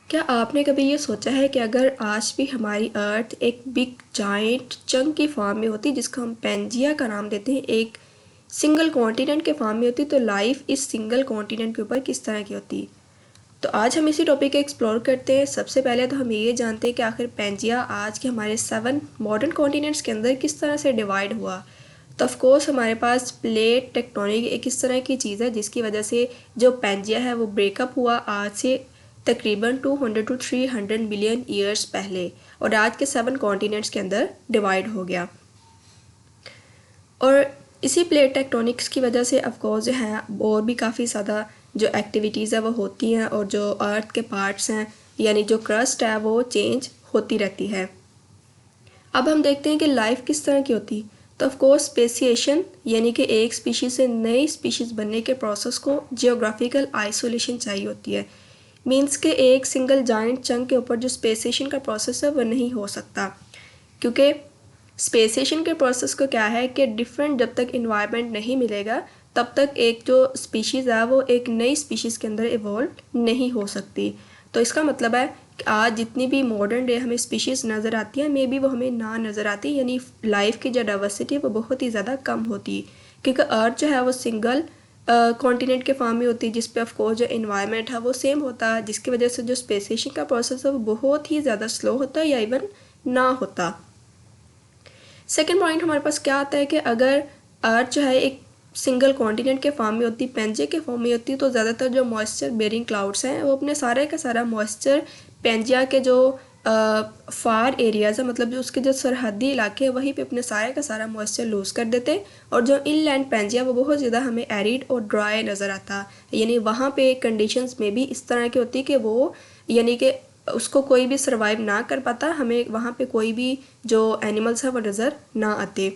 क्या आपने कभी ये सोचा है कि अगर आज भी हमारी अर्थ एक बिग जाइंट चंक की फॉर्म में होती जिसको हम पेंजिया का नाम देते हैं, एक सिंगल कॉन्टिनेंट के फॉर्म में होती, तो लाइफ इस सिंगल कॉन्टिनेंट के ऊपर किस तरह की होती। तो आज हम इसी टॉपिक को एक्सप्लोर करते हैं। सबसे पहले तो हम ये जानते हैं कि आखिर पेंजिया आज के हमारे 7 मॉडर्न कॉन्टिनेंट्स के अंदर किस तरह से डिवाइड हुआ। तो ऑफकोर्स हमारे पास प्लेट टेक्टोनिक एक इस तरह की चीज़ है जिसकी वजह से जो पेंजिया है वो ब्रेकअप हुआ आज से तकरीबन 200 to 300 मिलियन ईयर्स पहले, और आज के 7 कॉन्टिनेंट्स के अंदर डिवाइड हो गया। और इसी प्लेट टेक्टोनिक्स की वजह से ऑफकोर्स जो है और भी काफ़ी ज़्यादा जो एक्टिविटीज़ है वो होती हैं, और जो अर्थ के पार्ट्स हैं यानी जो क्रस्ट है वो चेंज होती रहती है। अब हम देखते हैं कि लाइफ किस तरह की होती। तो ऑफकोर्स स्पेसिएशन यानी कि एक स्पीशीज़ से नई स्पीशीज़ बनने के प्रोसेस को जियोग्राफिकल आइसोलेशन चाहिए होती है। मीन्स के एक सिंगल जाइंट चंक के ऊपर जो स्पेसिएशन का प्रोसेस है वो नहीं हो सकता, क्योंकि स्पेसिएशन के प्रोसेस को क्या है कि डिफरेंट जब तक इन्वायरमेंट नहीं मिलेगा तब तक एक जो स्पीशीज़ है वो एक नई स्पीशीज़ के अंदर इवॉल्व नहीं हो सकती। तो इसका मतलब है कि आज जितनी भी मॉडर्न डे हमें स्पीशीज़ नज़र आती है, मे बी वो हमें ना नज़र आती, यानी लाइफ की जो डाइवर्सिटी वो बहुत ही ज़्यादा कम होती, क्योंकि अर्थ जो है वो सिंगल कॉन्टिनेंट के फॉर्म में होती है जिस पे ऑफकोर्स जो इन्वायरमेंट है वो सेम होता है, जिसकी वजह से जो स्पेसिएशन का प्रोसेस है वो बहुत ही ज़्यादा स्लो होता है या इवन ना होता। सेकेंड पॉइंट हमारे पास क्या आता है कि अगर अर्थ जो है एक सिंगल कॉन्टिनेंट के फॉर्म में होती, पेंजिया के फॉर्म में होती, तो ज़्यादातर जो मॉइस्चर बेरिंग क्लाउड्स हैं वो अपने सारे का सारा मॉइस्चर पेंजिया के जो फार एरियाज़ है, मतलब जो उसके जो सरहदी इलाके हैं वहीं पे अपने सारे का सारा मॉइस्चर लूज़ कर देते, और जो इनलैंड पेंजिया वो बहुत ज़्यादा हमें एरिड और ड्राई नज़र आता, यानी वहाँ पे कंडीशंस में भी इस तरह की होती कि वो यानी कि उसको कोई भी सर्वाइव ना कर पाता, हमें वहाँ पे कोई भी जो एनिमल्स हैं वो नज़र ना आते।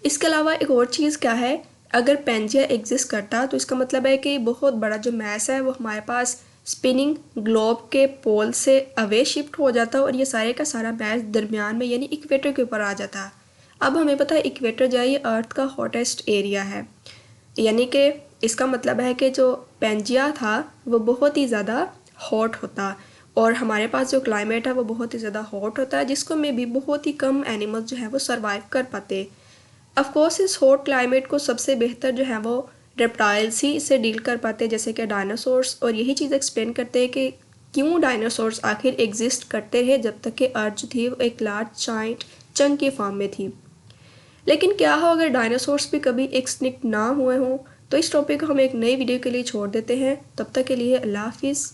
इसके अलावा एक और चीज़ क्या है, अगर पेंजिया एग्जिस्ट करता तो इसका मतलब है कि बहुत बड़ा जो मैस है वो हमारे पास स्पिनिंग ग्लोब के पोल से अवे शिफ्ट हो जाता और ये सारे का सारा मैस दरमियान में यानी इक्वेटर के ऊपर आ जाता। अब हमें पता है इक्वेटर जो है ये अर्थ का हॉटेस्ट एरिया है, यानी कि इसका मतलब है कि जो पेंजिया था वो बहुत ही ज़्यादा हॉट होता, और हमारे पास जो क्लाइमेट है वो बहुत ही ज़्यादा हॉट होता है जिसको में भी बहुत ही कम एनिमल्स जो है वो सर्वाइव कर पाते। ऑफकोर्स इस हॉट क्लाइमेट को सबसे बेहतर जो है वो रेप्टाइल्स ही इससे डील कर पाते, जैसे कि डायनासोर्स, और यही चीज़ एक्सप्लेन करते हैं कि क्यों डायनासोर्स आखिर एग्जिस्ट करते रहे जब तक कि अर्थ जो थी वो एक लार्ज जाइंट चंक की फॉर्म में थी। लेकिन क्या हो अगर डायनासोर्स भी कभी एक्सटिंक्ट ना हुए हों। तो इस टॉपिक को हम एक नई वीडियो के लिए छोड़ देते हैं। तब तक के लिए अल्लाह हाफिज़।